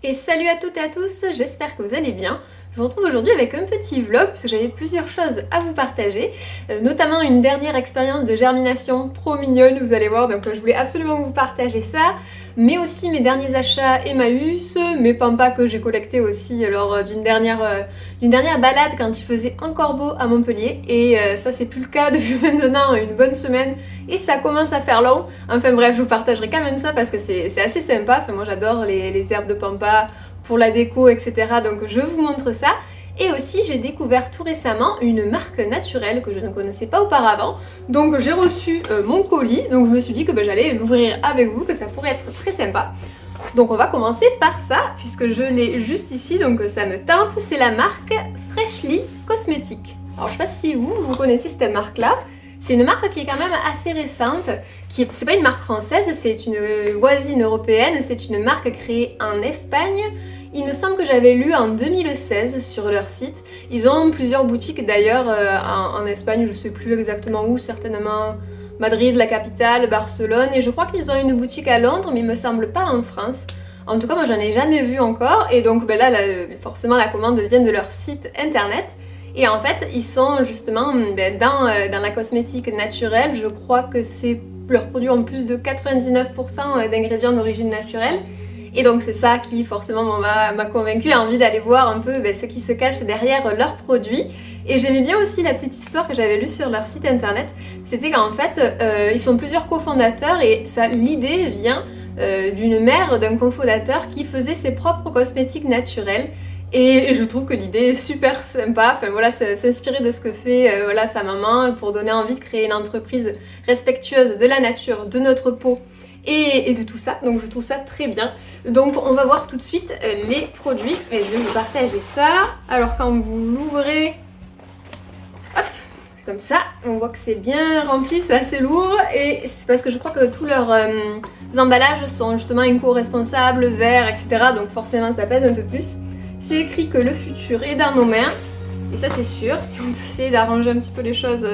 Et salut à toutes et à tous, j'espère que vous allez bien. Je vous retrouve aujourd'hui avec un petit vlog parce que j'avais plusieurs choses à vous partager, notamment une dernière expérience de germination trop mignonne, vous allez voir, donc je voulais absolument vous partager ça, mais aussi mes derniers achats Emmaüs, mes pampas que j'ai collectés aussi lors d'une dernière balade quand il faisait encore beau à Montpellier, et ça c'est plus le cas depuis maintenant une bonne semaine, et ça commence à faire long. Enfin bref, je vous partagerai quand même ça parce que c'est assez sympa. Enfin, moi j'adore les herbes de pampa pour la déco, etc. Donc je vous montre ça. Et aussi j'ai découvert tout récemment une marque naturelle que je ne connaissais pas auparavant. Donc j'ai reçu mon colis, donc je me suis dit que j'allais l'ouvrir avec vous, que ça pourrait être très sympa. Donc on va commencer par ça, puisque je l'ai juste ici, donc ça me tente. C'est la marque Freshly Cosmetics. Alors je sais pas si vous connaissez cette marque là. C'est une marque qui est quand même assez récente, c'est pas une marque française, c'est une voisine européenne, c'est une marque créée en Espagne. Il me semble que j'avais lu en 2016 sur leur site. Ils ont plusieurs boutiques d'ailleurs en Espagne, je sais plus exactement où, certainement Madrid, la capitale, Barcelone, et je crois qu'ils ont une boutique à Londres, mais il me semble pas en France. En tout cas, moi j'en ai jamais vu encore, et donc là, forcément la commande vient de leur site internet. Et en fait, ils sont justement dans la cosmétique naturelle. Je crois que leurs produits ont plus de 99% d'ingrédients d'origine naturelle. Et donc c'est ça qui forcément m'a convaincue, a envie d'aller voir un peu ce qui se cache derrière leurs produits. Et j'aimais bien aussi la petite histoire que j'avais lue sur leur site internet. C'était qu'en fait, ils sont plusieurs cofondateurs et l'idée vient d'une mère d'un cofondateur qui faisait ses propres cosmétiques naturels. Et je trouve que l'idée est super sympa, enfin voilà, s'inspirer de ce que fait sa maman pour donner envie de créer une entreprise respectueuse de la nature, de notre peau et de tout ça, donc je trouve ça très bien. Donc on va voir tout de suite les produits, et je vais vous partager ça. Alors quand vous l'ouvrez, hop, c'est comme ça, on voit que c'est bien rempli, c'est assez lourd, et c'est parce que je crois que tous leurs emballages sont justement éco-responsables, verts, etc. Donc forcément ça pèse un peu plus. C'est écrit que le futur est dans nos mains, et ça c'est sûr. Si on peut essayer d'arranger un petit peu les choses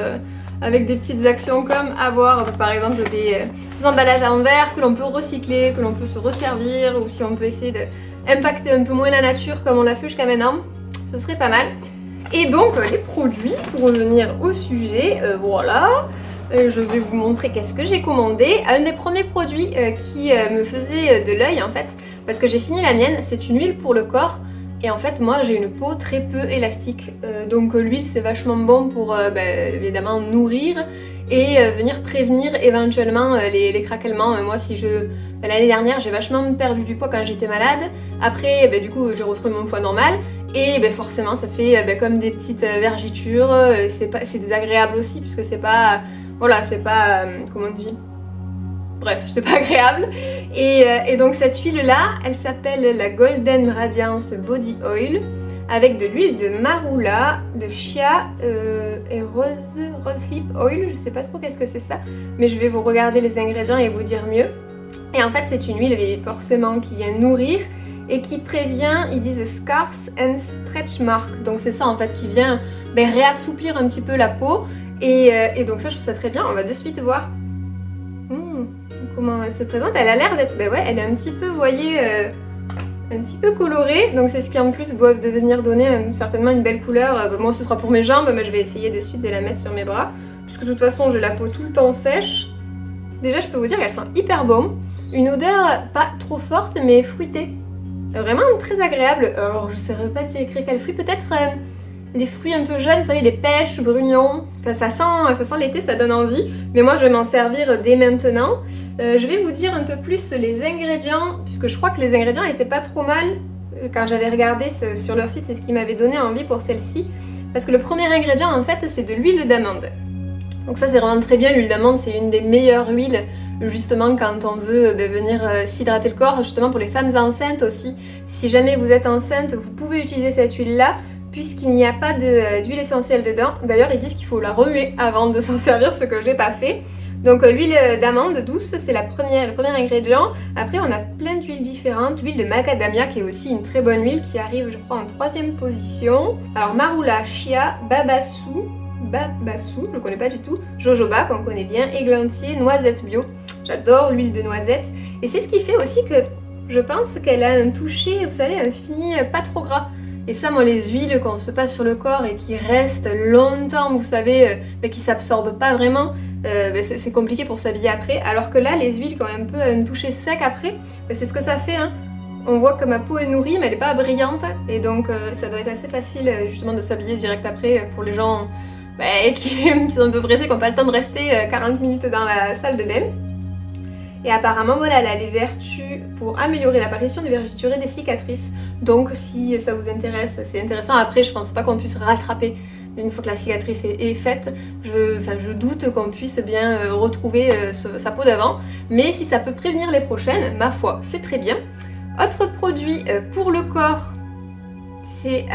avec des petites actions comme avoir par exemple des emballages en verre que l'on peut recycler, que l'on peut se resservir, ou si on peut essayer d'impacter un peu moins la nature comme on l'a fait jusqu'à maintenant, ce serait pas mal. Et donc les produits, pour revenir au sujet, voilà. Je vais vous montrer qu'est-ce que j'ai commandé. Un des premiers produits qui me faisait de l'œil en fait, parce que j'ai fini la mienne, c'est une huile pour le corps. Et en fait, moi j'ai une peau très peu élastique, donc l'huile c'est vachement bon pour évidemment nourrir et venir prévenir éventuellement les craquements. Moi, l'année dernière j'ai vachement perdu du poids quand j'étais malade. Après, du coup, j'ai retrouvé mon poids normal. Et forcément, ça fait comme des petites vergitures. C'est désagréable aussi, puisque c'est pas, voilà, c'est pas, comment on dit. Bref, c'est pas agréable. Et donc cette huile-là, elle s'appelle la Golden Radiance Body Oil, avec de l'huile de marula, de chia et rosehip oil. Je sais pas trop qu'est-ce que c'est ça, mais je vais vous regarder les ingrédients et vous dire mieux. Et en fait, c'est une huile forcément qui vient nourrir et qui prévient, ils disent scars and stretch marks. Donc c'est ça en fait qui vient réassouplir un petit peu la peau. Et donc ça, je trouve ça très bien. On va de suite voir comment elle se présente. Elle a l'air d'être, elle est un petit peu, vous voyez, un petit peu colorée. Donc c'est ce qui en plus doit devenir donner certainement une belle couleur. Moi ce sera pour mes jambes, mais je vais essayer de suite de la mettre sur mes bras, puisque de toute façon j'ai la peau tout le temps sèche. Déjà je peux vous dire qu'elle sent hyper bon. Une odeur pas trop forte mais fruitée. Vraiment très agréable. Alors je ne saurais pas écrire quel fruit, peut-être les fruits un peu jeunes, vous savez, les pêches, brugnons. Enfin, ça sent l'été, ça donne envie. Mais moi, je vais m'en servir dès maintenant. Je vais vous dire un peu plus les ingrédients, puisque je crois que les ingrédients étaient pas trop mal. Quand j'avais regardé sur leur site, c'est ce qui m'avait donné envie pour celle-ci. Parce que le premier ingrédient, en fait, c'est de l'huile d'amande. Donc ça, c'est vraiment très bien. L'huile d'amande, c'est une des meilleures huiles, justement, quand on veut venir s'hydrater le corps. Justement, pour les femmes enceintes aussi. Si jamais vous êtes enceinte, vous pouvez utiliser cette huile-là, puisqu'il n'y a pas d'huile essentielle dedans. D'ailleurs, ils disent qu'il faut la remuer avant de s'en servir, ce que j'ai pas fait. Donc l'huile d'amande douce, c'est le premier ingrédient. Après, on a plein d'huiles différentes. L'huile de macadamia, qui est aussi une très bonne huile, qui arrive, je crois, en 3e position. Alors marula, chia, babassu, je ne connais pas du tout. Jojoba, qu'on connaît bien, églantier, noisette bio. J'adore l'huile de noisette. Et c'est ce qui fait aussi que je pense qu'elle a un toucher, vous savez, un fini pas trop gras. Et ça, moi, les huiles qu'on se passe sur le corps et qui restent longtemps, vous savez, mais qui s'absorbent pas vraiment, c'est compliqué pour s'habiller après. Alors que là, les huiles qui ont un peu un toucher sec après, c'est ce que ça fait, hein. On voit que ma peau est nourrie, mais elle n'est pas brillante. Et donc, ça doit être assez facile, justement, de s'habiller direct après pour les gens qui sont un peu pressés, qui n'ont pas le temps de rester 40 minutes dans la salle de bain. Et apparemment, voilà, elle a les vertus pour améliorer l'apparition des vergetures et des cicatrices. Donc, si ça vous intéresse, c'est intéressant. Après, je pense pas qu'on puisse rattraper une fois que la cicatrice est faite. Je doute qu'on puisse bien retrouver sa peau d'avant. Mais si ça peut prévenir les prochaines, ma foi, c'est très bien. Autre produit pour le corps, c'est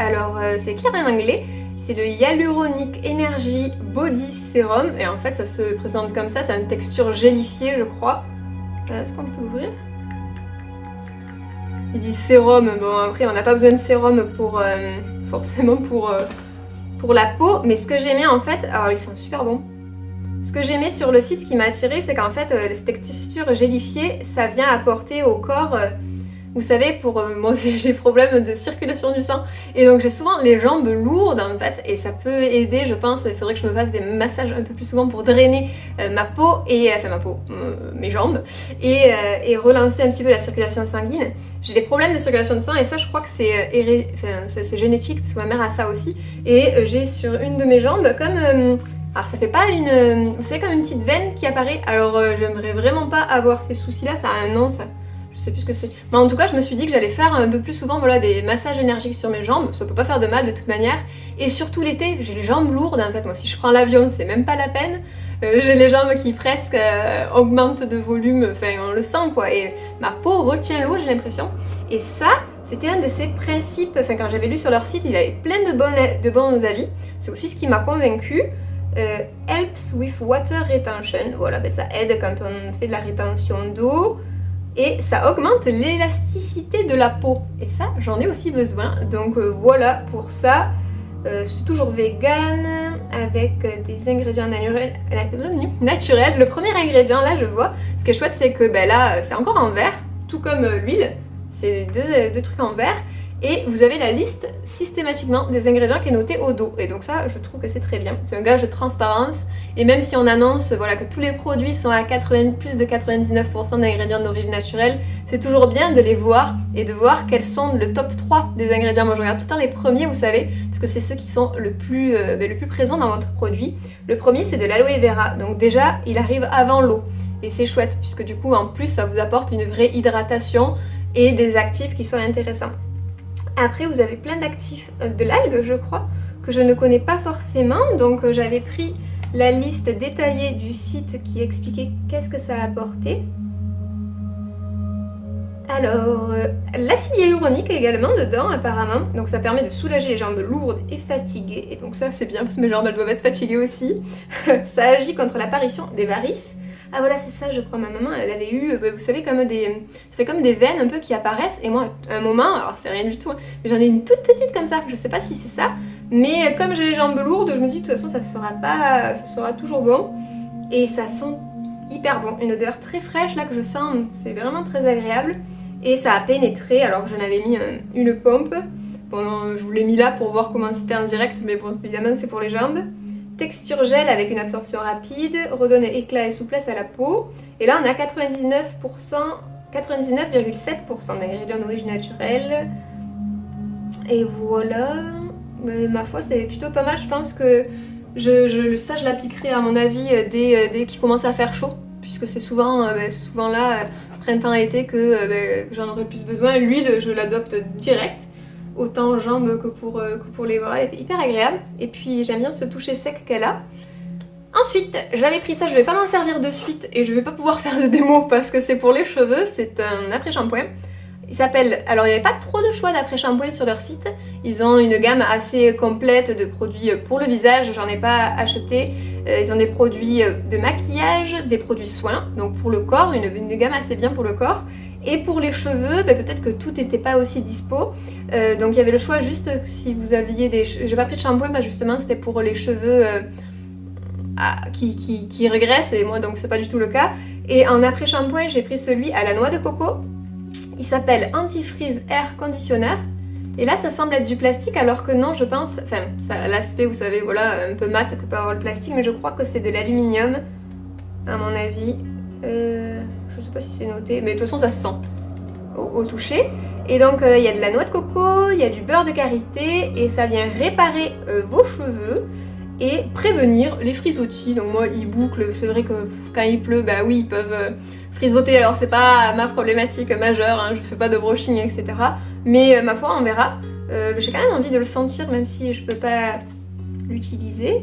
écrit en anglais. C'est le Hyaluronic Energy Body Serum. Et en fait, ça se présente comme ça. Ça a une texture gélifiée, je crois. Est-ce qu'on peut l'ouvrir? Il dit sérum, bon après on n'a pas besoin de sérum pour forcément pour la peau, mais ce que j'aimais en fait, alors ils sont super bons. Ce que j'aimais sur le site, ce qui m'a attiré, c'est qu'en fait cette texture gélifiée, ça vient apporter au corps, vous savez, pour moi j'ai des problèmes de circulation du sang, et donc j'ai souvent les jambes lourdes en fait, et ça peut aider, je pense. Il faudrait que je me fasse des massages un peu plus souvent pour drainer ma peau, mes jambes, et relancer un petit peu la circulation sanguine. J'ai des problèmes de circulation de sang, et ça je crois que c'est génétique, parce que ma mère a ça aussi, et j'ai sur une de mes jambes comme... alors ça fait pas vous savez, comme une petite veine qui apparaît. Alors j'aimerais vraiment pas avoir ces soucis-là, ça a un nom ça. Je sais plus ce que c'est. Mais en tout cas, je me suis dit que j'allais faire un peu plus souvent des massages énergiques sur mes jambes. Ça peut pas faire de mal de toute manière. Et surtout l'été, j'ai les jambes lourdes en fait. Moi, si je prends l'avion, c'est même pas la peine. J'ai les jambes qui presque augmentent de volume. Enfin, on le sent quoi. Et ma peau retient l'eau, j'ai l'impression. Et ça, c'était un de ces principes. Enfin, quand j'avais lu sur leur site, il avait plein de bons avis. C'est aussi ce qui m'a convaincue. Helps with water retention. Voilà, ça aide quand on fait de la rétention d'eau. Et ça augmente l'élasticité de la peau. Et ça, j'en ai aussi besoin. Donc voilà pour ça. C'est toujours vegan, avec des ingrédients naturels. Le premier ingrédient, là, je vois. Ce qui est chouette, c'est que là, c'est encore en verre, tout comme l'huile. C'est deux trucs en verre. Et vous avez la liste systématiquement des ingrédients qui est notée au dos. Et donc ça, je trouve que c'est très bien. C'est un gage de transparence. Et même si on annonce que tous les produits sont à plus de 99% d'ingrédients d'origine naturelle, c'est toujours bien de les voir et de voir quels sont le top 3 des ingrédients. Moi, je regarde tout le temps les premiers, vous savez, parce que c'est ceux qui sont le plus présents dans votre produit. Le premier, c'est de l'aloe vera. Donc déjà, il arrive avant l'eau. Et c'est chouette, puisque du coup, en plus, ça vous apporte une vraie hydratation et des actifs qui sont intéressants. Après, vous avez plein d'actifs de l'algue, je crois, que je ne connais pas forcément. Donc, j'avais pris la liste détaillée du site qui expliquait qu'est-ce que ça apportait. Alors, l'acide hyaluronique également dedans, apparemment. Donc, ça permet de soulager les jambes lourdes et fatiguées. Et donc, ça, c'est bien parce que mes jambes, elles doivent être fatiguées aussi. Ça agit contre l'apparition des varices. Ah voilà, c'est ça, je crois, ma maman, elle avait eu, vous savez, ça fait comme des veines un peu qui apparaissent, et moi, à un moment, alors c'est rien du tout, mais j'en ai une toute petite comme ça, je sais pas si c'est ça, mais comme j'ai les jambes lourdes, je me dis, de toute façon, ça sera toujours bon, et ça sent hyper bon, une odeur très fraîche, là, que je sens, c'est vraiment très agréable, et ça a pénétré, alors que j'en avais mis une pompe, bon, je vous l'ai mis là pour voir comment c'était en direct, mais bon, évidemment, c'est pour les jambes. Texture gel avec une absorption rapide, redonne éclat et souplesse à la peau. Et là, on a 99,7% d'ingrédients d'origine naturelle. Et voilà. Mais, ma foi, c'est plutôt pas mal. Je pense que je l'appliquerai à mon avis dès qu'il commence à faire chaud. Puisque c'est souvent là, printemps-été, que j'en aurai plus besoin. L'huile, je l'adopte direct. Autant aux jambes que pour les bras, elle était hyper agréable. Et puis j'aime bien ce toucher sec qu'elle a. Ensuite, j'avais pris ça, je vais pas m'en servir de suite et je vais pas pouvoir faire de démo parce que c'est pour les cheveux, c'est un après-shampoing. Il s'appelle... Alors il n'y avait pas trop de choix d'après-shampoing sur leur site. Ils ont une gamme assez complète de produits pour le visage, j'en ai pas acheté. Ils ont des produits de maquillage, des produits soins, donc pour le corps, une gamme assez bien pour le corps. Et pour les cheveux, peut-être que tout n'était pas aussi dispo. Donc il y avait le choix juste si vous aviez des... J'ai pas pris de shampoing, justement c'était pour les cheveux qui régressent, et moi donc c'est pas du tout le cas. Et en après-shampoing, j'ai pris celui à la noix de coco, Il s'appelle Anti-Freeze Air Conditioner. Et là, ça semble être du plastique, alors que non, je pense... Enfin, l'aspect, vous savez, voilà, un peu mat que peut avoir le plastique, mais je crois que c'est de l'aluminium, à mon avis. Je sais pas si c'est noté, mais de toute façon, ça se sent au toucher. Et donc, il y a de la noix de coco, il y a du beurre de karité, et ça vient réparer vos cheveux et prévenir les frisottis. Donc moi, ils bouclent, c'est vrai que quand il pleut, bah oui, ils peuvent frisoter. Alors c'est pas ma problématique majeure, hein, je fais pas de brushing, etc. Mais ma foi, on verra. J'ai quand même envie de le sentir, même si je peux pas l'utiliser.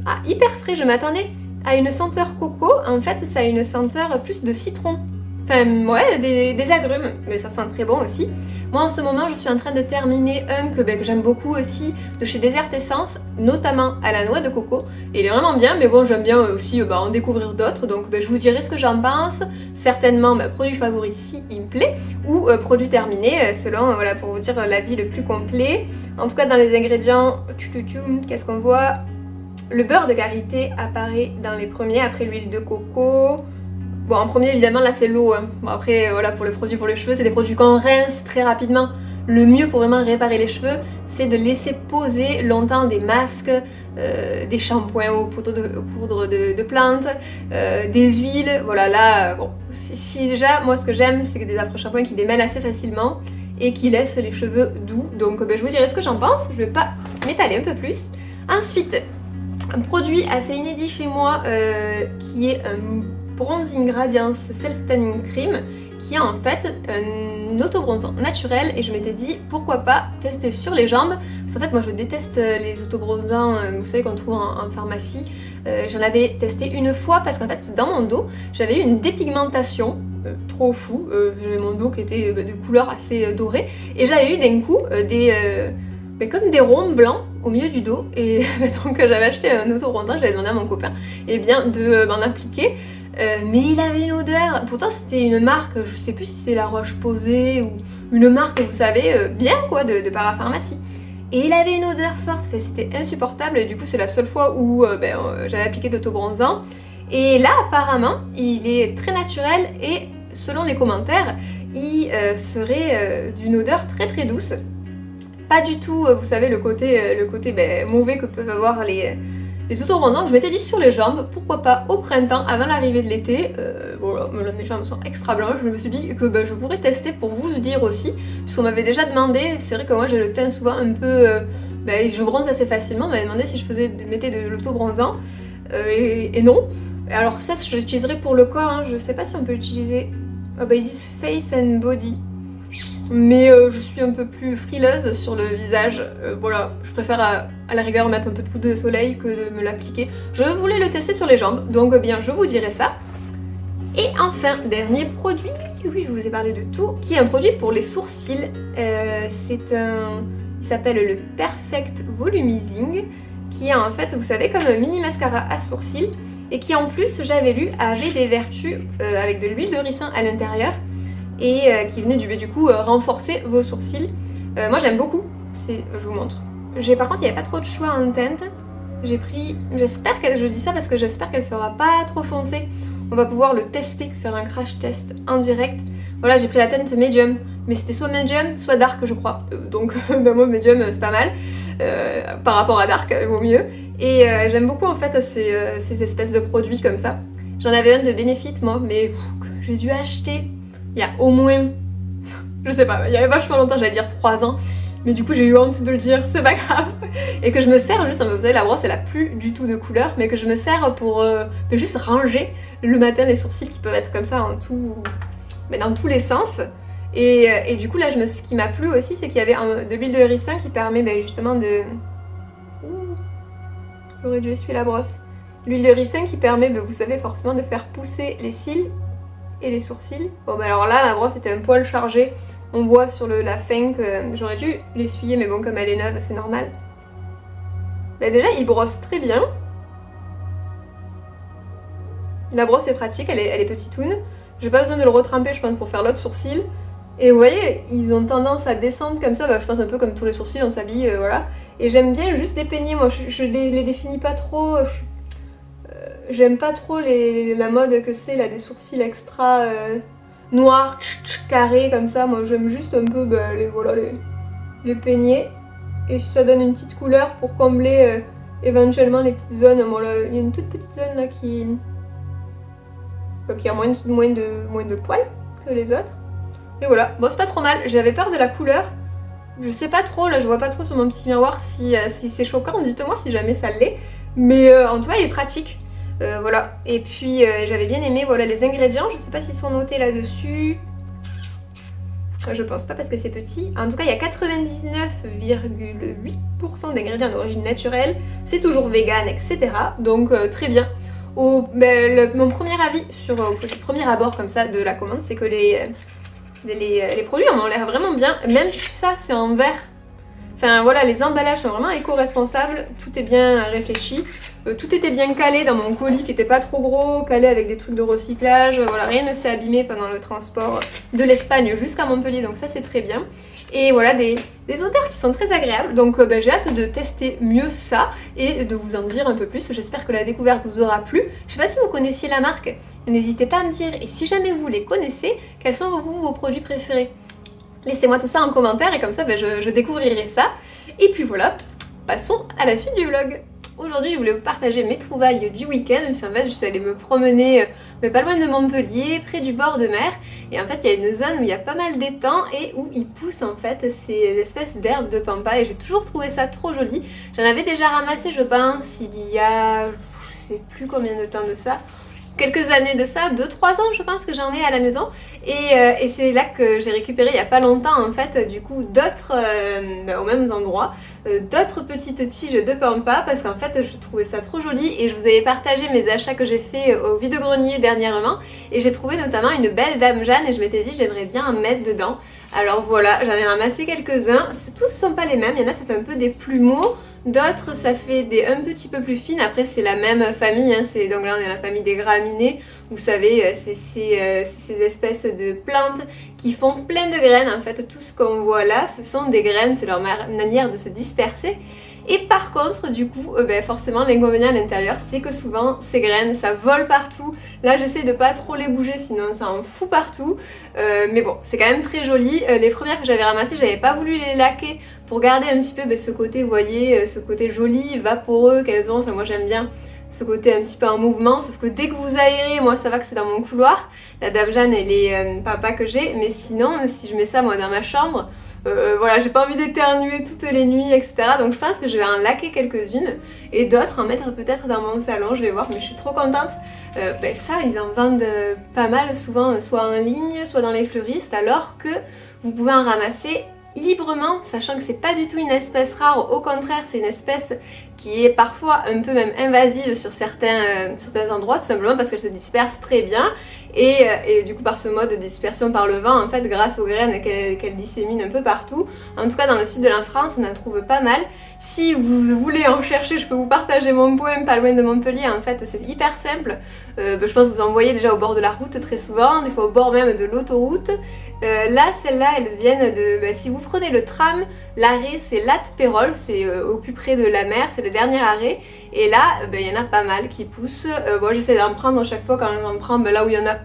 Ah, hyper frais, je m'attendais à une senteur coco. En fait, ça a une senteur plus de citron. Enfin, ouais, des agrumes, mais ça sent très bon aussi. Moi, en ce moment, je suis en train de terminer un que j'aime beaucoup aussi, de chez Desert Essence, notamment à la noix de coco. Et il est vraiment bien, mais bon, j'aime bien aussi en découvrir d'autres, donc je vous dirai ce que j'en pense. Certainement, ma produit favori si il me plaît, ou produit terminé, selon, voilà, pour vous dire l'avis le plus complet. En tout cas, dans les ingrédients, qu'est-ce qu'on voit? Le beurre de karité apparaît dans les premiers, après l'huile de coco. Bon, en premier, évidemment, là, c'est l'eau. Hein. Bon, après, voilà, pour les produits pour les cheveux, c'est des produits qu'on rince très rapidement. Le mieux pour vraiment réparer les cheveux, c'est de laisser poser longtemps des masques, des shampoings aux poudre de plantes, des huiles. Voilà, là, bon, si déjà, moi, ce que j'aime, c'est que des après-shampoings qui démêlent assez facilement et qui laissent les cheveux doux. Donc, je vous dirai ce que j'en pense. Je vais pas m'étaler un peu plus. Ensuite, un produit assez inédit chez moi, qui est un Bronzing Radiance Self Tanning Cream, qui est en fait un autobronzant naturel, et je m'étais dit pourquoi pas tester sur les jambes, parce qu'en fait moi je déteste les autobronzants, vous savez qu'on trouve en pharmacie. J'en avais testé une fois parce qu'en fait dans mon dos j'avais eu une dépigmentation trop fou, j'avais mon dos qui était de couleur assez dorée, et j'avais eu d'un coup comme des ronds blancs au milieu du dos, et donc j'avais acheté un autobronzant, j'avais demandé à mon copain de m'en appliquer. Mais il avait une odeur, pourtant c'était une marque, je sais plus si c'est La Roche-Posay ou une marque, vous savez, bien quoi, de parapharmacie. Et il avait une odeur forte, enfin, c'était insupportable, et du coup c'est la seule fois où j'avais appliqué d'autobronzant. Et là apparemment, il est très naturel et selon les commentaires, il serait d'une odeur très très douce. Pas du tout, vous savez, le côté mauvais que peuvent avoir les autobronzants. Je m'étais dit sur les jambes, pourquoi pas au printemps, avant l'arrivée de l'été. Voilà, mes jambes sont extra blanches, je me suis dit que je pourrais tester pour vous dire aussi, puisqu'on m'avait déjà demandé, c'est vrai que moi j'ai le teint souvent un peu... je bronze assez facilement, on m'avait demandé si je mettais de l'autobronzant, et non. Alors ça, je l'utiliserai pour le corps, hein. Je sais pas si on peut l'utiliser... ils disent face and body. Mais je suis un peu plus frileuse sur le visage, voilà, je préfère à la rigueur mettre un peu de poudre de soleil que de me l'appliquer. Je voulais le tester sur les jambes, donc bien je vous dirai ça. Et enfin, dernier produit, oui je vous ai parlé de tout, qui est un produit pour les sourcils. Il s'appelle le Perfect Volumizing, qui est en fait, vous savez, comme un mini mascara à sourcils, et qui en plus, j'avais lu, avait des vertus avec de l'huile de ricin à l'intérieur, et qui venait du coup renforcer vos sourcils. Moi j'aime beaucoup, je vous montre. Par contre il n'y avait pas trop de choix en teinte. J'ai pris, je dis ça parce que j'espère qu'elle sera pas trop foncée. On va pouvoir le tester, faire un crash test en direct. Voilà, j'ai pris la teinte medium, mais c'était soit medium, soit dark je crois. Donc moi medium c'est pas mal, par rapport à dark vaut mieux. Et j'aime beaucoup en fait ces espèces de produits comme ça. J'en avais un de Benefit moi, mais j'ai dû acheter il y a au moins, je sais pas, il y avait vachement longtemps, j'allais dire 3 ans, mais du coup j'ai eu honte de le dire, c'est pas grave. Et que je me sers juste, vous savez la brosse elle a plus du tout de couleur, mais que je me sers pour juste ranger le matin les sourcils qui peuvent être comme ça en tout, dans tous les sens. Et du coup là ce qui m'a plu aussi c'est qu'il y avait de l'huile de ricin qui permet justement de... J'aurais dû essuyer la brosse. L'huile de ricin qui permet, vous savez forcément, de faire pousser les cils et les sourcils. Bon alors là ma brosse était un poil chargée, on voit sur la fin que j'aurais dû l'essuyer, mais bon comme elle est neuve c'est normal. Déjà il brosse très bien, la brosse est pratique, elle est petitoune, j'ai pas besoin de le retremper je pense pour faire l'autre sourcil, et vous voyez ils ont tendance à descendre comme ça, je pense un peu comme tous les sourcils on s'habille, voilà, et j'aime bien juste les peigner, moi je les définis pas trop, j'aime pas trop la mode que c'est là, des sourcils extra noirs, carrés comme ça. Moi j'aime juste un peu les peigner. Et si ça donne une petite couleur pour combler éventuellement les petites zones. Bon, là, il y a une toute petite zone là qui a moins de poils que les autres. Et voilà, bon c'est pas trop mal. J'avais peur de la couleur. Je sais pas trop, là je vois pas trop sur mon petit miroir si c'est choquant. Dites-moi si jamais ça l'est. Mais en tout cas il est pratique. Voilà. Et puis j'avais bien aimé voilà, les ingrédients. Je sais pas s'ils sont notés là-dessus. Je pense pas parce que c'est petit. En tout cas, il y a 99,8% d'ingrédients d'origine naturelle. C'est toujours vegan, etc. Donc très bien. Mon premier avis sur le premier abord comme ça de la commande, c'est que les produits ont l'air vraiment bien. Même ça, c'est en verre. Enfin voilà, les emballages sont vraiment éco-responsables. Tout est bien réfléchi. Tout était bien calé dans mon colis qui était pas trop gros, calé avec des trucs de recyclage. Voilà, rien ne s'est abîmé pendant le transport de l'Espagne jusqu'à Montpellier, donc ça c'est très bien. Et voilà, des odeurs qui sont très agréables. Donc j'ai hâte de tester mieux ça et de vous en dire un peu plus. J'espère que la découverte vous aura plu. Je sais pas si vous connaissiez la marque, n'hésitez pas à me dire. Et si jamais vous les connaissez, quels sont vos produits préférés? Laissez-moi tout ça en commentaire et comme ça je découvrirai ça. Et puis voilà, passons à la suite du vlog. Aujourd'hui, je voulais vous partager mes trouvailles du week-end. En fait, je suis allée me promener, mais pas loin de Montpellier, près du bord de mer. Et en fait, il y a une zone où il y a pas mal d'étangs et où ils poussent en fait ces espèces d'herbes de pampa. Et j'ai toujours trouvé ça trop joli. J'en avais déjà ramassé, je pense, il y a, je sais plus combien de temps de ça. Quelques années de ça, 2-3 ans je pense que j'en ai à la maison et c'est là que j'ai récupéré il y a pas longtemps en fait du coup d'autres aux mêmes endroits, d'autres petites tiges de pampa parce qu'en fait je trouvais ça trop joli et je vous avais partagé mes achats que j'ai fait au vide-grenier dernièrement et j'ai trouvé notamment une belle Dame Jeanne et je m'étais dit j'aimerais bien en mettre dedans. Alors voilà, j'en ai ramassé quelques-uns, tous sont pas les mêmes, il y en a ça fait un peu des plumeaux. D'autres, ça fait des un petit peu plus fines. Après, c'est la même famille. Hein. Donc là, on est la famille des graminées. Vous savez, c'est ces espèces de plantes qui font plein de graines. En fait, tout ce qu'on voit là, ce sont des graines. C'est leur manière de se disperser. Et par contre, du coup, forcément, l'inconvénient à l'intérieur, c'est que souvent, ces graines, ça vole partout. Là, j'essaie de pas trop les bouger, sinon ça en fout partout. Mais bon, c'est quand même très joli. Les premières que j'avais ramassées, j'avais pas voulu les laquer pour garder un petit peu ce côté, vous voyez, ce côté joli, vaporeux qu'elles ont. Enfin, moi, j'aime bien ce côté un petit peu en mouvement, sauf que dès que vous aérez, moi ça va que c'est dans mon couloir. La Dame Jeanne, elle est papa que j'ai, mais sinon, si je mets ça moi dans ma chambre, voilà, j'ai pas envie d'éternuer toutes les nuits, etc. Donc je pense que je vais en laquer quelques-unes et d'autres en mettre peut-être dans mon salon, je vais voir, mais je suis trop contente. Ça, ils en vendent pas mal, souvent, soit en ligne, soit dans les fleuristes, alors que vous pouvez en ramasser librement, sachant que c'est pas du tout une espèce rare, au contraire c'est une espèce qui est parfois un peu même invasive sur certains endroits, tout simplement parce qu'elle se disperse très bien et du coup par ce mode de dispersion par le vent, en fait grâce aux graines qu'elle dissémine un peu partout. En tout cas dans le sud de la France on en trouve pas mal. Si vous voulez en chercher, je peux vous partager mon poème pas loin de Montpellier, en fait c'est hyper simple. Je pense que vous en voyez déjà au bord de la route très souvent, des fois au bord même de l'autoroute. Là, celles-là, elles viennent de... si vous prenez le tram, l'arrêt c'est Latte-Pérol, c'est au plus près de la mer, c'est le dernier arrêt. Et là, il y en a pas mal qui poussent. Moi, j'essaie d'en prendre à chaque fois quand j'en prends là où il y en a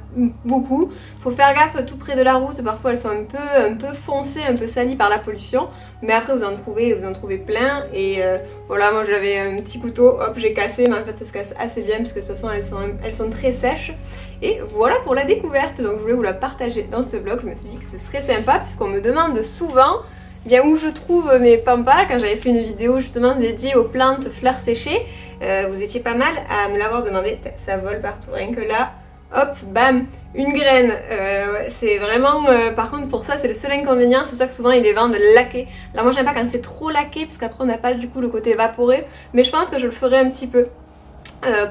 beaucoup. Faut faire gaffe tout près de la route, parfois elles sont un peu foncées, un peu salies par la pollution. Mais après, vous en trouvez plein. Et voilà, moi j'avais un petit couteau, hop, j'ai cassé, mais en fait ça se casse assez bien puisque de toute façon elles sont très sèches. Et voilà pour la découverte, donc je voulais vous la partager dans ce vlog. Je me suis dit que ce serait sympa puisqu'on me demande souvent bien où je trouve mes pampas. Quand j'avais fait une vidéo justement dédiée aux plantes fleurs séchées, vous étiez pas mal à me l'avoir demandé. Ça vole partout, rien que là, hop, bam, une graine. C'est vraiment, par contre pour ça c'est le seul inconvénient, c'est pour ça que souvent ils les vendent laqués. Alors moi j'aime pas quand c'est trop laqué parce qu'après on n'a pas du coup le côté évaporé, mais je pense que je le ferai un petit peu.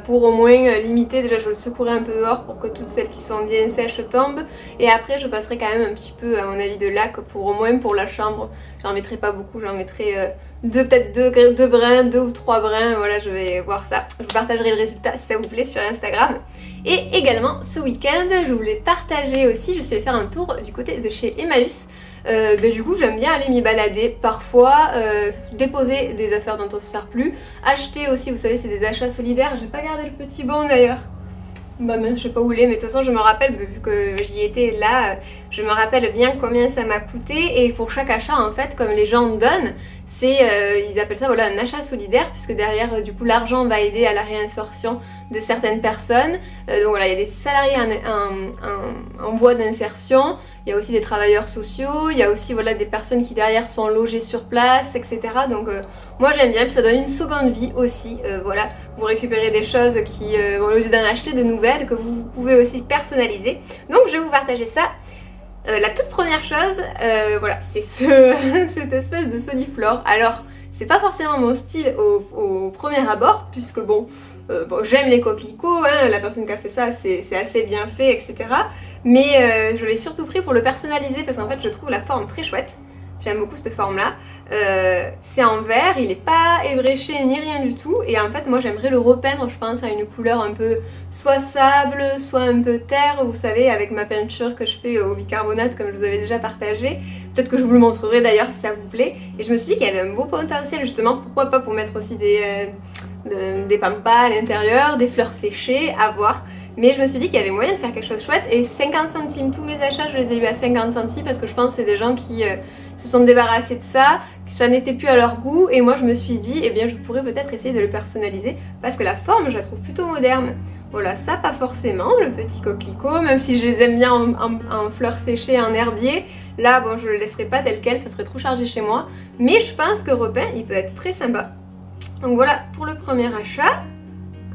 Pour au moins limiter, déjà je le secouerai un peu dehors pour que toutes celles qui sont bien sèches tombent et après je passerai quand même un petit peu à mon avis de lac pour au moins pour la chambre. J'en mettrai pas beaucoup, j'en mettrai peut-être deux brins, 2 ou 3 brins, voilà je vais voir ça. Je vous partagerai le résultat si ça vous plaît sur Instagram. Et également ce week-end je voulais partager aussi, je suis allée faire un tour du côté de chez Emmaüs. Du coup j'aime bien aller m'y balader, parfois déposer des affaires dont on ne se sert plus, acheter aussi, vous savez c'est des achats solidaires, j'ai pas gardé le petit bon d'ailleurs. Bah mince, je sais pas où il est, mais de toute façon je me rappelle, vu que j'y étais là, je me rappelle bien combien ça m'a coûté. Et pour chaque achat en fait, comme les gens donnent, c'est, ils appellent ça voilà, un achat solidaire, puisque derrière du coup l'argent va aider à la réinsertion de certaines personnes. Donc voilà, il y a des salariés en voie d'insertion, il y a aussi des travailleurs sociaux, il y a aussi voilà, des personnes qui derrière sont logées sur place, etc. Donc moi j'aime bien, puis ça donne une seconde vie aussi, voilà. Vous récupérez des choses qui, au lieu d'en acheter de nouvelles, que vous pouvez aussi personnaliser. Donc je vais vous partager ça. La toute première chose, voilà, c'est cette espèce de soliflore. Alors, c'est pas forcément mon style au premier abord, puisque bon, j'aime les coquelicots, hein, la personne qui a fait ça, c'est assez bien fait, etc. Mais je l'ai surtout pris pour le personnaliser, parce qu'en fait, je trouve la forme très chouette. J'aime beaucoup cette forme-là. C'est en verre, il n'est pas ébréché ni rien du tout. Et en fait, moi j'aimerais le repeindre, je pense, à une couleur un peu soit sable, soit un peu terre, vous savez, avec ma peinture que je fais au bicarbonate, comme je vous avais déjà partagé. Peut-être que je vous le montrerai d'ailleurs si ça vous plaît. Et je me suis dit qu'il y avait un beau potentiel, justement, pourquoi pas pour mettre aussi des pampas à l'intérieur, des fleurs séchées, à voir. Mais je me suis dit qu'il y avait moyen de faire quelque chose de chouette, et 50 centimes, tous mes achats je les ai eu à 50 centimes parce que je pense que c'est des gens qui se sont débarrassés de ça, que ça n'était plus à leur goût, et moi je me suis dit eh bien je pourrais peut-être essayer de le personnaliser parce que la forme je la trouve plutôt moderne. Voilà, ça pas forcément, le petit coquelicot, même si je les aime bien en fleurs séchées, en herbier, là bon je le laisserai pas tel quel, ça ferait trop chargé chez moi, mais je pense que repeint il peut être très sympa. Donc voilà pour le premier achat.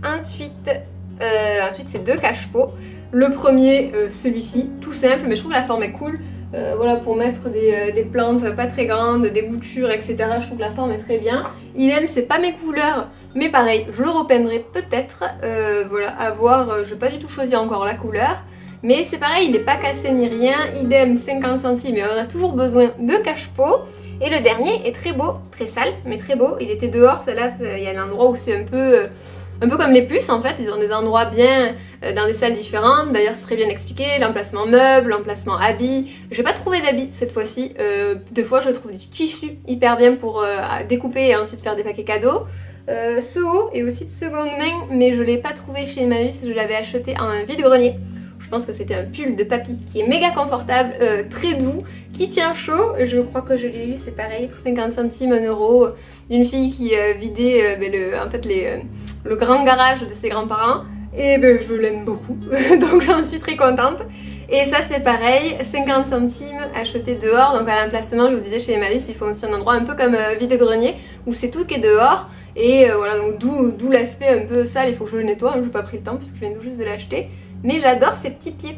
Ensuite c'est deux cache-pots. Le premier, celui-ci, tout simple, mais je trouve que la forme est cool. Voilà, pour mettre des plantes pas très grandes, des boutures, etc. Je trouve que la forme est très bien. Idem, c'est pas mes couleurs, mais pareil, je le repeindrai peut-être. Voilà, à voir, je n'ai pas du tout choisi encore la couleur. Mais c'est pareil, il n'est pas cassé ni rien. Idem, 50 centimes, mais on a toujours besoin de cache-pot. Et le dernier est très beau, très sale, mais très beau. Il était dehors, celle-là, il y a un endroit où c'est un peu comme les puces en fait, ils ont des endroits bien dans des salles différentes. D'ailleurs c'est très bien expliqué, l'emplacement meuble, l'emplacement habits. J'ai pas trouvé d'habits cette fois-ci, des fois je trouve du tissu hyper bien pour découper et ensuite faire des paquets cadeaux. Ce haut est aussi de seconde main, mais je l'ai pas trouvé chez Emmaüs, je l'avais acheté en un vide-grenier. Je pense que c'était un pull de papy qui est méga confortable, très doux, qui tient chaud. Je crois que je l'ai eu, c'est pareil, pour 50 centimes, 1 euro, d'une fille qui vidait le grand garage de ses grands-parents. Et je l'aime beaucoup, donc j'en suis très contente. Et ça c'est pareil, 50 centimes acheté dehors, donc à l'emplacement, je vous disais chez Emmaüs, il faut aussi un endroit un peu comme vide-grenier, où c'est tout qui est dehors. Et voilà, donc d'où l'aspect un peu sale, il faut que je le nettoie, je n'ai pas pris le temps puisque je viens tout juste de l'acheter. Mais j'adore ces petits pieds,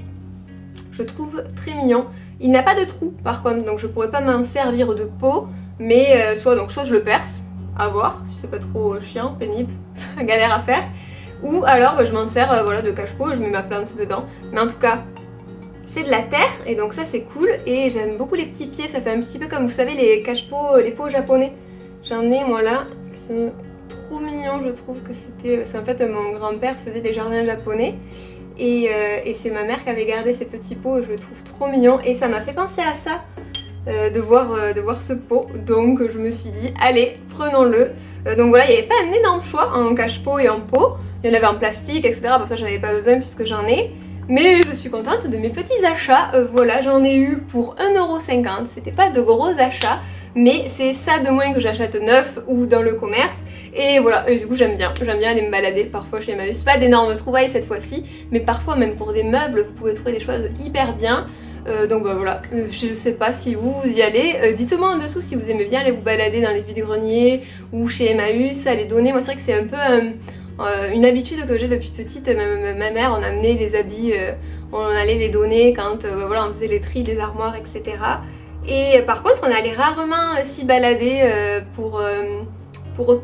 je trouve très mignon. Il n'a pas de trou par contre, donc je pourrais pas m'en servir de pot, mais soit je le perce, à voir, si c'est pas trop chiant, pénible, galère à faire. Ou alors je m'en sers voilà, de cache-pot, je mets ma plante dedans. Mais en tout cas, c'est de la terre, et donc ça c'est cool. Et j'aime beaucoup les petits pieds, ça fait un petit peu comme vous savez les cache-pots, les pots japonais. J'en ai moi là, ils sont trop mignons, je trouve que c'est en fait mon grand-père faisait des jardins japonais. Et c'est ma mère qui avait gardé ces petits pots, je le trouve trop mignon. Et ça m'a fait penser à ça, de voir ce pot. Donc je me suis dit, allez, prenons-le. Donc voilà, il n'y avait pas un énorme choix en cache-pot et en pot. Il y en avait en plastique, etc. Bon, ça j'en avais pas besoin puisque j'en ai. Mais je suis contente de mes petits achats. Voilà, j'en ai eu pour 1,50 €. C'était pas de gros achats. Mais c'est ça de moins que j'achète neuf ou dans le commerce. Et voilà, et du coup j'aime bien aller me balader parfois chez Emmaüs. Pas d'énormes trouvailles cette fois-ci, mais parfois même pour des meubles, vous pouvez trouver des choses hyper bien. Donc voilà, je sais pas si vous y allez. Dites-moi en dessous si vous aimez bien aller vous balader dans les vides-greniers ou chez Emmaüs, aller donner. Moi c'est vrai que c'est un peu une habitude que j'ai depuis petite. Ma mère, on amenait les habits, on allait les donner quand voilà, on faisait les tris des armoires, etc. Et par contre, on allait rarement s'y balader pour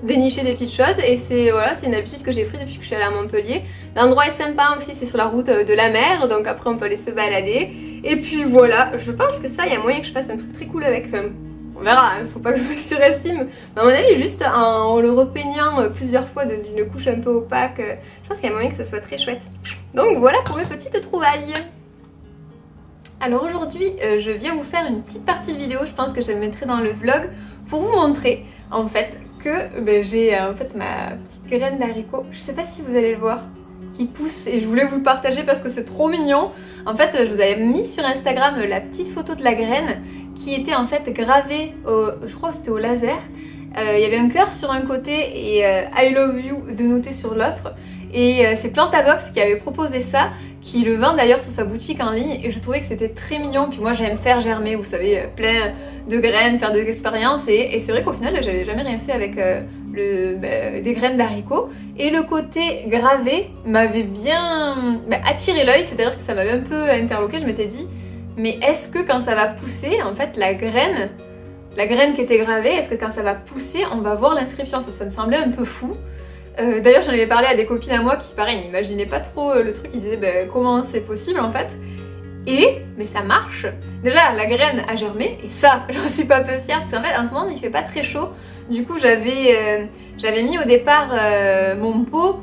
dénicher des petites choses. Et c'est une habitude que j'ai prise depuis que je suis allée à Montpellier. L'endroit est sympa aussi, c'est sur la route de la mer, donc après on peut aller se balader. Et puis voilà, je pense que ça, il y a moyen que je fasse un truc très cool avec. Enfin, on verra, hein, faut pas que je me surestime. Mais à mon avis, juste en le repeignant plusieurs fois d'une couche un peu opaque, je pense qu'il y a moyen que ce soit très chouette. Donc voilà pour mes petites trouvailles. Alors aujourd'hui, je viens vous faire une petite partie de vidéo, je pense que je mettrai dans le vlog, pour vous montrer en fait que j'ai en fait ma petite graine d'haricot, je sais pas si vous allez le voir, qui pousse et je voulais vous le partager parce que c'est trop mignon. En fait, je vous avais mis sur Instagram la petite photo de la graine qui était en fait gravée, je crois que c'était au laser. Il y avait un cœur sur un côté et I love you de noter sur l'autre. Et c'est Plantabox qui avait proposé ça, qui le vend d'ailleurs sur sa boutique en ligne, et je trouvais que c'était très mignon. Puis moi j'aime faire germer, vous savez, plein de graines, faire des expériences, et c'est vrai qu'au final j'avais jamais rien fait avec des graines d'haricots. Et le côté gravé m'avait bien attiré l'œil, c'est-à-dire que ça m'avait un peu interloqué. Je m'étais dit, mais est-ce que quand ça va pousser, en fait la graine qui était gravée, est-ce que quand ça va pousser, on va voir l'inscription? Enfin, ça me semblait un peu fou. D'ailleurs, j'en avais parlé à des copines à moi qui, pareil, n'imaginaient pas trop le truc. Ils disaient comment c'est possible en fait. Mais ça marche. Déjà, la graine a germé, et ça, j'en suis pas peu fière, parce qu'en fait, en ce moment, il fait pas très chaud. Du coup, j'avais mis au départ mon pot,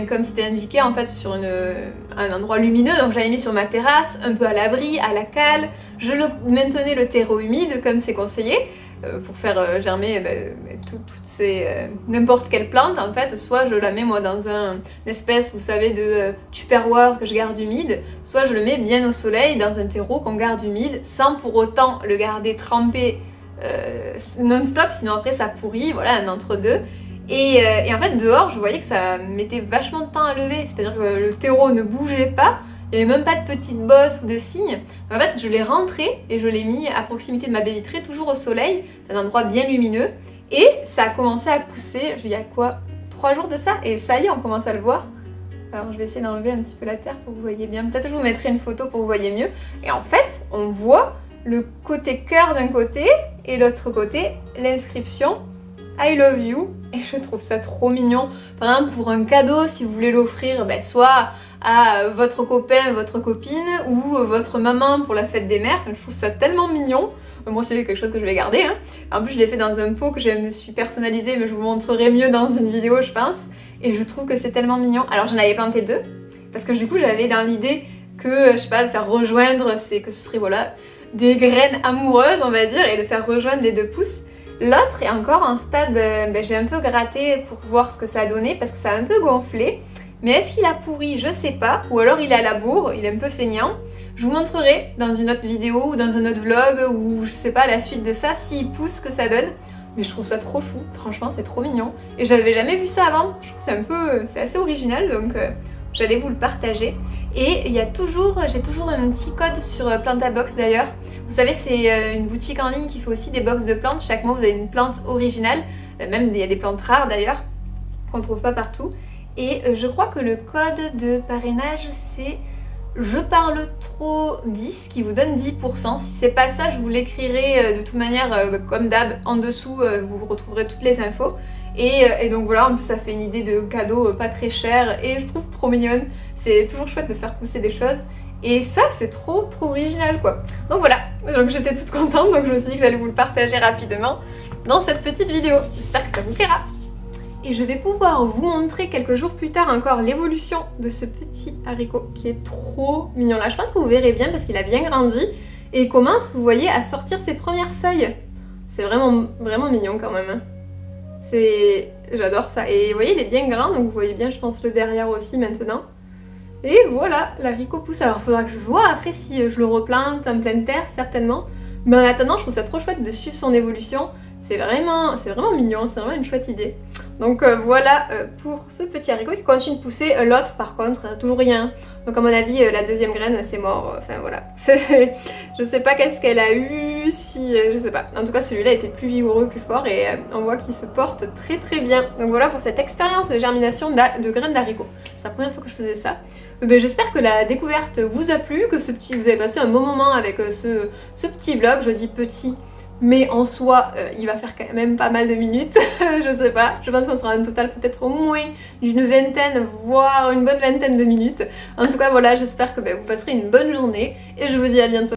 comme c'était indiqué en fait sur un endroit lumineux, donc j'avais mis sur ma terrasse, un peu à l'abri, à la cale. Je maintenais le terreau humide comme c'est conseillé pour faire germer toutes ces n'importe quelle plante en fait. Soit je la mets moi dans une espèce, vous savez, de tupperware que je garde humide, soit je le mets bien au soleil dans un terreau qu'on garde humide sans pour autant le garder trempé non-stop, sinon après ça pourrit, voilà, un entre-deux. Et en fait dehors je voyais que ça mettait vachement de temps à lever, c'est-à-dire que le terreau ne bougeait pas, il n'y avait même pas de petites bosses ou de signes. En fait je l'ai rentré et je l'ai mis à proximité de ma baie vitrée, toujours au soleil, c'est un endroit bien lumineux, et ça a commencé à pousser, il y a quoi, 3 jours de ça, et ça y est, on commence à le voir. Alors je vais essayer d'enlever un petit peu la terre pour que vous voyez bien, peut-être je vous mettrai une photo pour que vous voyez mieux. Et en fait on voit le côté cœur d'un côté et l'autre côté l'inscription I love you, et je trouve ça trop mignon. Par exemple, pour un cadeau, si vous voulez l'offrir soit à votre copain, votre copine, ou votre maman pour la fête des mères, je trouve ça tellement mignon. Moi c'est quelque chose que je vais garder, hein. En plus je l'ai fait dans un pot que je me suis personnalisé, mais je vous montrerai mieux dans une vidéo je pense. Et je trouve que c'est tellement mignon. Alors j'en avais planté 2, parce que du coup j'avais dans l'idée que, je sais pas, de faire rejoindre, c'est que ce serait voilà, des graines amoureuses on va dire, et de faire rejoindre les 2 pousses. L'autre est encore en stade, j'ai un peu gratté pour voir ce que ça a donné parce que ça a un peu gonflé. Mais est-ce qu'il a pourri? Je sais pas. Ou alors il est à la bourre, il est un peu feignant. Je vous montrerai dans une autre vidéo ou dans un autre vlog ou je sais pas la suite de ça s'il pousse ce que ça donne. Mais je trouve ça trop chou, franchement c'est trop mignon. Et j'avais jamais vu ça avant, je trouve que c'est assez original, donc j'allais vous le partager. Et j'ai toujours un petit code sur Plantabox d'ailleurs. Vous savez, c'est une boutique en ligne qui fait aussi des box de plantes. Chaque mois vous avez une plante originale, même il y a des plantes rares d'ailleurs qu'on trouve pas partout. Et je crois que le code de parrainage c'est je parle trop 10 qui vous donne 10%. Si c'est pas ça, je vous l'écrirai de toute manière comme d'hab en dessous, vous retrouverez toutes les infos. Et donc voilà, en plus ça fait une idée de cadeau pas très cher et je trouve trop mignonne. C'est toujours chouette de faire pousser des choses. Et ça c'est trop original quoi. Donc voilà, donc j'étais toute contente, donc je me suis dit que j'allais vous le partager rapidement dans cette petite vidéo. J'espère que ça vous plaira. Et je vais pouvoir vous montrer quelques jours plus tard encore l'évolution de ce petit haricot qui est trop mignon là. Je pense que vous verrez bien parce qu'il a bien grandi et il commence, vous voyez, à sortir ses premières feuilles. C'est vraiment mignon quand même. J'adore ça. Et vous voyez, il est bien grand, donc vous voyez bien, je pense, le derrière aussi maintenant. Et voilà, l'haricot pousse. Alors il faudra que je vois après si je le replante en pleine terre, certainement. Mais en attendant, je trouve ça trop chouette de suivre son évolution. C'est vraiment mignon, c'est vraiment une chouette idée. Donc voilà pour ce petit haricot qui continue de pousser. L'autre par contre, toujours rien. Donc à mon avis, la deuxième graine c'est mort. Enfin voilà. Je sais pas qu'est-ce qu'elle a eu, je sais pas. En tout cas celui-là était plus vigoureux, plus fort et on voit qu'il se porte très bien. Donc voilà pour cette expérience de germination de graines d'haricot. C'est la première fois que je faisais ça. J'espère que la découverte vous a plu, que vous avez passé un bon moment avec ce petit vlog. Je dis petit, mais en soi, il va faire quand même pas mal de minutes, je sais pas. Je pense qu'on sera en total peut-être au moins d'une vingtaine, voire une bonne vingtaine de minutes. En tout cas, voilà, j'espère que vous passerez une bonne journée et je vous dis à bientôt.